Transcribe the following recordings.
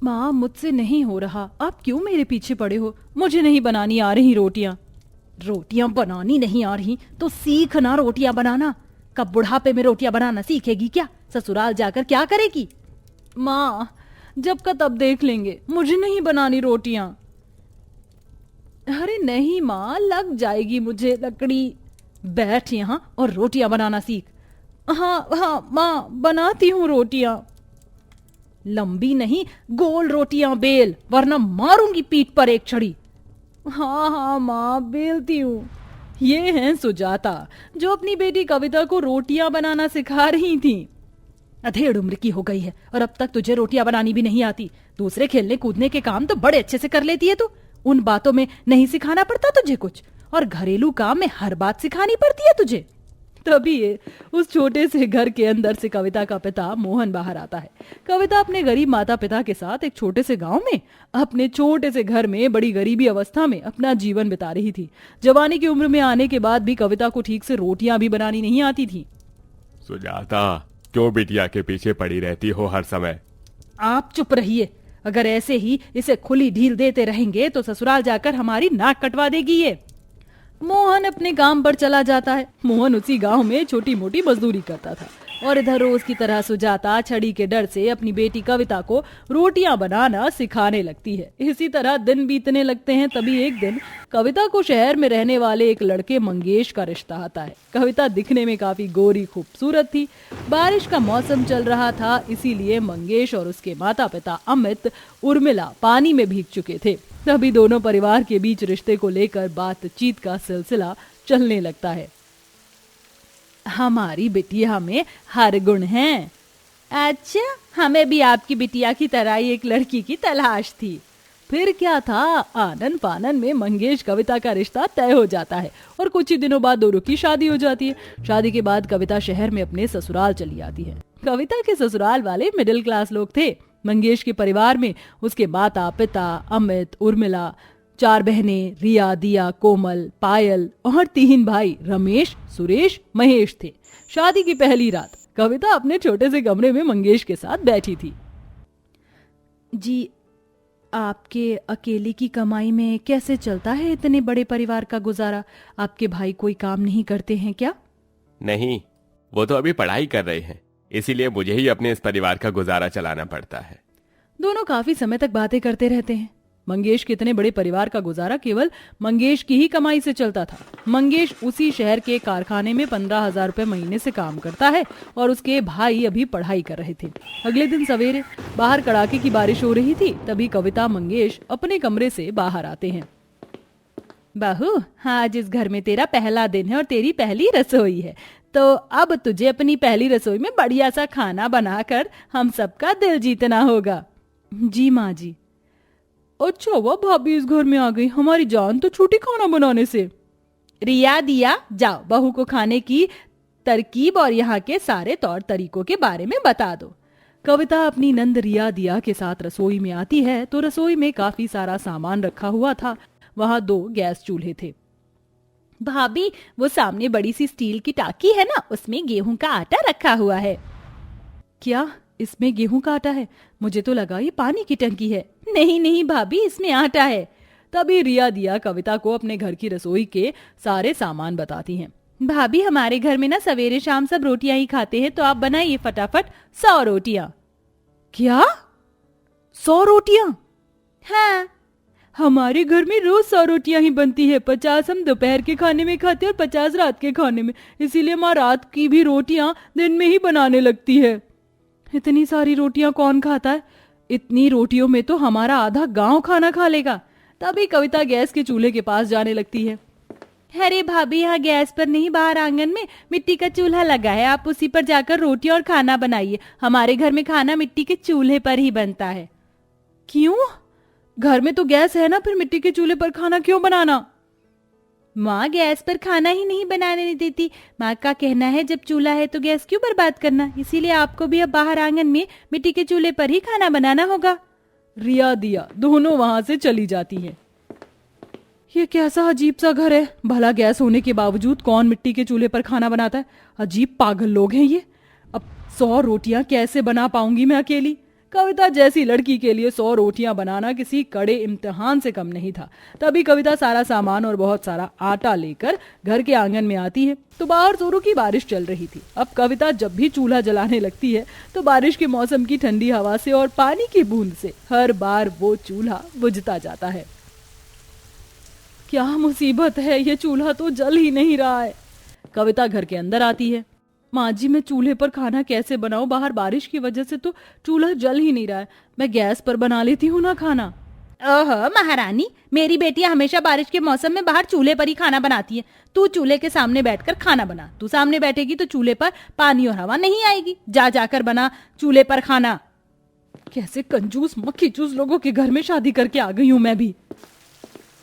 माँ मुझसे नहीं हो रहा, आप क्यों मेरे पीछे पड़े हो? मुझे नहीं बनानी आ रही रोटियां। रोटियां बनानी नहीं आ रही तो सीख ना रोटियां बनाना। कब बुढ़ापे में रोटियां बनाना सीखेगी क्या? ससुराल जाकर क्या करेगी? माँ जब का तब देख लेंगे, मुझे नहीं बनानी रोटियां। अरे नहीं माँ, लग जाएगी मुझे लकड़ी। बैठ यहाँ और रोटियां बनाना सीख। हाँ हाँ माँ, बनाती हूँ रोटियां। लंबी नहीं, गोल रोटियां बेल, वरना मारूंगी पीठ पर एक छड़ी। हाँ हाँ माँ, बेलती हूँ। ये हैं सुजाता, जो अपनी बेटी कविता को रोटियां बनाना सिखा रही थी। अधेड़ उम्र की हो गई है और अब तक तुझे रोटियां बनानी भी नहीं आती। दूसरे खेलने कूदने के काम तो बड़े अच्छे से कर लेती है तू। उन बातों में नहीं सिखाना पड़ता तुझे कुछ, और घरेलू काम में हर बात सिखानी पड़ती है तुझे। तभी ये उस छोटे से घर के अंदर से कविता का पिता मोहन बाहर आता है। कविता अपने गरीब माता पिता के साथ एक छोटे से गांव में अपने छोटे से घर में बड़ी गरीबी अवस्था में अपना जीवन बिता रही थी। जवानी की उम्र में आने के बाद भी कविता को ठीक से रोटियां भी बनानी नहीं आती थी। सुजाता, क्यों बिटिया के पीछे पड़ी रहती हो हर समय? आप चुप रहिए। अगर ऐसे ही इसे खुली ढील देते रहेंगे तो ससुराल जाकर हमारी नाक कटवा देगी ये। मोहन अपने काम पर चला जाता है। मोहन उसी गांव में छोटी मोटी मजदूरी करता था और इधर रोज की तरह सुजाता छड़ी के डर से अपनी बेटी कविता को रोटियां बनाना सिखाने लगती है। इसी तरह दिन बीतने लगते हैं। तभी एक दिन कविता को शहर में रहने वाले एक लड़के मंगेश का रिश्ता आता है। कविता दिखने में काफी गोरी खूबसूरत थी। बारिश का मौसम चल रहा था, इसीलिए मंगेश और उसके माता पिता अमित उर्मिला पानी में भीग चुके थे। तभी दोनों परिवार के बीच रिश्ते को लेकर बातचीत का सिलसिला चलने लगता है। हमारी बिटिया में हर गुण हैं। अच्छा, हमें भी आपकी बिटिया की तरह ही एक लड़की की तलाश थी। फिर क्या था, आनन फानन में मंगेश कविता का रिश्ता तय हो जाता है और कुछ ही दिनों बाद दोनों की शादी हो जाती है। शादी के बाद कविता शहर में अपने ससुराल चली आती है। कविता के ससुराल वाले मिडिल क्लास लोग थे। मंगेश के परिवार में उसके माता पिता अमित उर्मिला, 4 बहनें रिया, दिया, कोमल, पायल और 3 भाई रमेश, सुरेश, महेश थे। शादी की पहली रात कविता अपने छोटे से कमरे में मंगेश के साथ बैठी थी। जी, आपके अकेले की कमाई में कैसे चलता है इतने बड़े परिवार का गुजारा? आपके भाई कोई काम नहीं करते हैं क्या? नहीं, वो तो अभी पढ़ाई कर रहे हैं, इसीलिए मुझे ही अपने इस परिवार का गुजारा चलाना पड़ता है। दोनों काफी समय तक बातें करते रहते हैं। मंगेश के इतने बड़े परिवार का गुजारा केवल मंगेश की ही कमाई से चलता था। मंगेश उसी शहर के कारखाने में 15,000 रुपए महीने से काम करता है और उसके भाई अभी पढ़ाई कर रहे थे। अगले दिन सवेरे बाहर कड़ाके की बारिश हो रही थी। तभी कविता मंगेश अपने कमरे से बाहर आते हैं। बहू, आज इस घर में तेरा पहला दिन है और तेरी पहली रसोई है, तो अब तुझे अपनी पहली रसोई में बढ़िया सा खाना बनाकर हम सबका दिल जीतना होगा। जी माँ जी। अच्छा हुआ भाभी इस घर में आ गई, हमारी जान तो छूटी खाना बनाने से। रिया, दिया, जाओ बहू को खाने की तरकीब और यहाँ के सारे तौर तरीकों के बारे में बता दो। कविता अपनी नंद रिया, दिया के साथ रसोई में आती है तो रसोई में काफी सारा सामान रखा हुआ था। वहाँ 2 गैस चूल्हे थे। भाभी, वो सामने बड़ी सी स्टील की टाकी है ना, उसमें गेहूं का आटा रखा हुआ है। क्या इसमें गेहूं का आटा है? मुझे तो लगा ये पानी की टंकी है। नहीं नहीं भाभी, इसमें आटा है। तभी रिया, दिया कविता को अपने घर की रसोई के सारे सामान बताती हैं। भाभी, हमारे घर में ना सवेरे शाम सब रोटियां ही खाते हैं, तो आप बनाइए फटाफट 100 रोटियां। क्या 100 रोटियां? हाँ, हमारे घर में रोज 100 रोटियां ही बनती है। 50 हम दोपहर के खाने में खाते हैं और 50 रात के खाने में, इसीलिए माँ रात की भी रोटियां दिन में ही बनाने लगती है। इतनी सारी रोटियां कौन खाता है? इतनी रोटियों में तो हमारा आधा गांव खाना खा लेगा। तभी कविता गैस के चूल्हे के पास जाने लगती है। अरे भाभी, यहाँ गैस पर नहीं, बाहर आंगन में मिट्टी का चूल्हा लगा है, आप उसी पर जाकर रोटी और खाना बनाइए। हमारे घर में खाना मिट्टी के चूल्हे पर ही बनता है। क्यों? घर में तो गैस है ना, फिर मिट्टी के चूल्हे पर खाना क्यों बनाना? माँ गैस पर खाना ही नहीं बनाने देती। माँ का कहना है जब चूल्हा है तो गैस क्यों बर्बाद करना, इसीलिए आपको भी अब बाहर आंगन में मिट्टी के चूल्हे पर ही खाना बनाना होगा। रिया, दिया दोनों वहां से चली जाती हैं। ये कैसा अजीब सा घर है, भला गैस होने के बावजूद कौन मिट्टी के चूल्हे पर खाना बनाता है? अजीब पागल लोग हैं ये। अब 100 रोटियां कैसे बना पाऊंगी मैं अकेली? कविता जैसी लड़की के लिए 100 रोटियां बनाना किसी कड़े इम्तिहान से कम नहीं था। तभी कविता सारा सामान और बहुत सारा आटा लेकर घर के आंगन में आती है तो बाहर जोरों की बारिश चल रही थी। अब कविता जब भी चूल्हा जलाने लगती है तो बारिश के मौसम की ठंडी हवा से और पानी की बूंद से हर बार वो चूल्हा बुझता जाता है। क्या मुसीबत है, ये चूल्हा तो जल ही नहीं रहा है। कविता घर के अंदर आती है। माँ जी, मैं चूल्हे पर खाना कैसे बनाऊं? बाहर बारिश की वजह से तो चूल्हा जल ही नहीं रहा है। मैं गैस पर बना लेती हूँ ना खाना। ओह महारानी, मेरी बेटी हमेशा बारिश के मौसम में बाहर चूल्हे पर ही खाना बनाती है। तू चूल्हे के सामने बैठकर खाना बना। तू सामने बैठेगी तो चूल्हे पर पानी और हवा नहीं आएगी। जा जाकर बना चूल्हे पर खाना। कैसे कंजूस मक्खीचूस लोगों के घर में शादी करके आ गई हूँ मैं भी।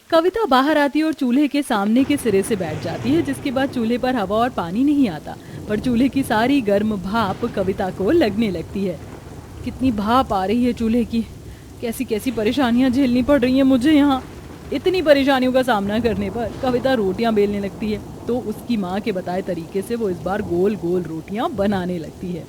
कविता बाहर आती है और चूल्हे के सामने के सिरे से बैठ जाती है, जिसके बाद चूल्हे पर हवा और पानी नहीं आता, पर चूल्हे की सारी गर्म भाप कविता को लगने लगती है। कितनी भाप आ रही है चूल्हे की। कैसी कैसी परेशानियां झेलनी पड़ रही हैं मुझे यहाँ। इतनी परेशानियों का सामना करने पर कविता रोटियां बेलने लगती है तो उसकी माँ के बताए तरीके से वो इस बार गोल गोल रोटियां बनाने लगती है।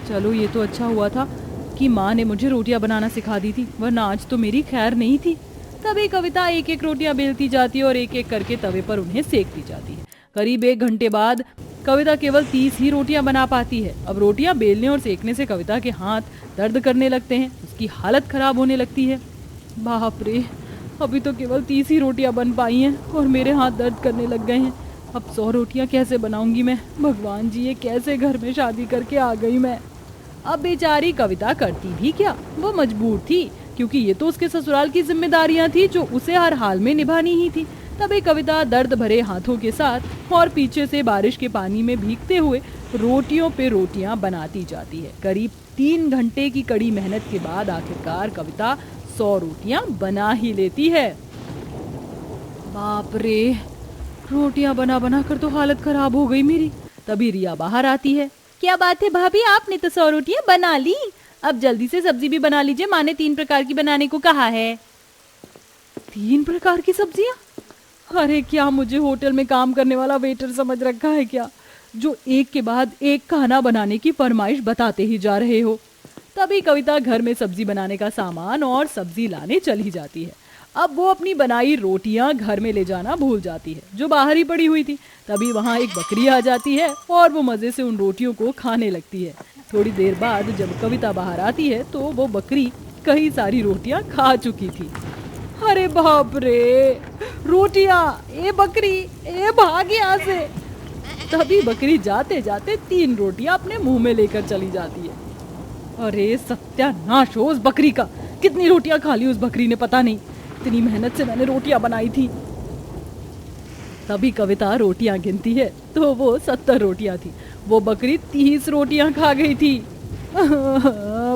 चलो ये तो अच्छा हुआ था कि माँ ने मुझे रोटियां बनाना सिखा दी थी, वरना आज तो मेरी खैर नहीं थी। तभी कविता एक एक रोटियां बेलती जाती है और एक एक करके तवे पर उन्हें सेकती जाती है। करीब 1 घंटे बाद कविता केवल 30 ही रोटियां बना पाती है। अब रोटियां बेलने और सेकने से कविता के हाथ दर्द करने लगते हैं, उसकी हालत खराब होने लगती है। बाप रे, अभी तो केवल 30 ही रोटियां बन पाई हैं और मेरे हाथ दर्द करने लग गए हैं। अब 100 रोटियां कैसे बनाऊंगी मैं? भगवान जी, ये कैसे घर में शादी करके आ गई मैं। अब बेचारी कविता करती भी क्या, वो मजबूर थी, क्योंकि ये तो उसके ससुराल की जिम्मेदारियां थी जो उसे हर हाल में निभानी ही थी। तभी कविता दर्द भरे हाथों के साथ और पीछे से बारिश के पानी में भीगते हुए रोटियों पे रोटियां बनाती जाती है। करीब 3 घंटे की कड़ी मेहनत के बाद आखिरकार कविता 100 रोटियां बना ही लेती है। बाप रे, रोटियां बना बना कर तो हालत खराब हो गई मेरी। तभी रिया बाहर आती है। क्या बात है भाभी, आपने तो 100 रोटियां बना ली। अब जल्दी से सब्जी भी बना लीजिए, माँ ने 3 प्रकार की बनाने को कहा है। 3 प्रकार की सब्जियां? अरे क्या मुझे होटल में काम करने वाला वेटर समझ रखा है क्या, जो एक के बाद एक खाना बनाने की फरमाइश बताते ही जा रहे हो। तभी कविता घर में सब्जी बनाने का सामान और सब्जी लाने चली जाती है। अब वो अपनी बनाई रोटियां घर में ले जाना भूल जाती है, जो बाहर ही पड़ी हुई थी। तभी वहां एक बकरी आ जाती है और वो मजे से उन रोटियों को खाने लगती है। थोड़ी देर बाद जब कविता बाहर आती है तो वो बकरी कई सारी रोटियां खा चुकी थी। अरे बाप रे, रोटियां! ए बकरी, ए भाग यहाँ से। तभी बकरी जाते जाते 3 रोटियां अपने मुंह में लेकर चली जाती है। अरे सत्यानाश हो उस बकरी का, कितनी रोटियां खा ली उस बकरी ने पता नहीं। इतनी मेहनत से मैंने रोटियां बनाई थी। तभी कविता रोटियां गिनती है तो वो 70 रोटियां थी। वो बकरी 30 रोटियां खा गई थी।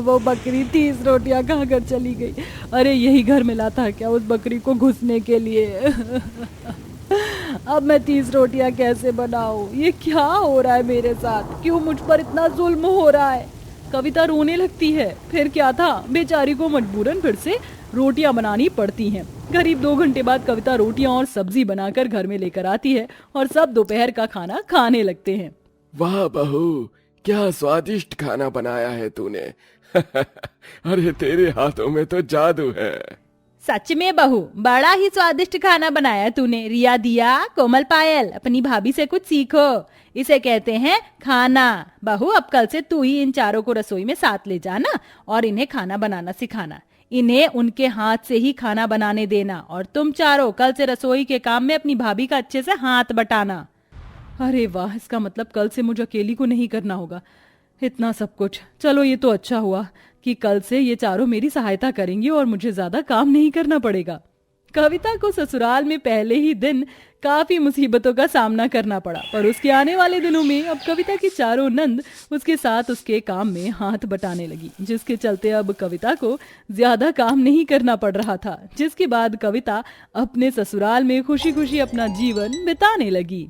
वो बकरी 30 रोटियां खाकर चली गई। अरे यही घर मिला था क्या उस बकरी को घुसने के लिए? अब मैं 30 रोटियां कैसे बनाऊं? ये क्या हो रहा है मेरे साथ? क्यों मुझ पर इतना जुल्म हो रहा है? कविता रोने लगती है। फिर क्या था, बेचारी को मजबूरन फिर से रोटियां बनानी पड़ती हैं। करीब 2 घंटे बाद कविता रोटियां और सब्जी बनाकर घर में लेकर आती है और सब दोपहर का खाना खाने लगते हैं। वाह बहू, क्या स्वादिष्ट खाना बनाया है तूने। अरे तेरे हाथों में तो जादू है। सच में बहू, बड़ा ही स्वादिष्ट खाना बनाया तूने। रिया, दिया, कोमल, पायल, अपनी भाभी से कुछ सीखो। इसे कहते हैं खाना। बहू, अब कल से तू ही इन चारों को रसोई में साथ ले जाना और इन्हें खाना बनाना सिखाना। इन्हें उनके हाथ से ही खाना बनाने देना और तुम चारों कल से रसोई के काम में अपनी भाभी का अच्छे से हाथ बटाना। अरे वाह, इसका मतलब कल से मुझे अकेली को नहीं करना होगा इतना सब कुछ। चलो ये तो अच्छा हुआ कि कल से ये चारों मेरी सहायता करेंगी और मुझे ज्यादा काम नहीं करना पड़ेगा। कविता को ससुराल में पहले ही दिन काफी मुसीबतों का सामना करना पड़ा, पर उसके आने वाले दिनों में अब कविता की चारों नंद उसके साथ उसके काम में हाथ बटाने लगी, जिसके चलते अब कविता को ज्यादा काम नहीं करना पड़ रहा था। जिसके बाद कविता अपने ससुराल में खुशी खुशी अपना जीवन बिताने लगी।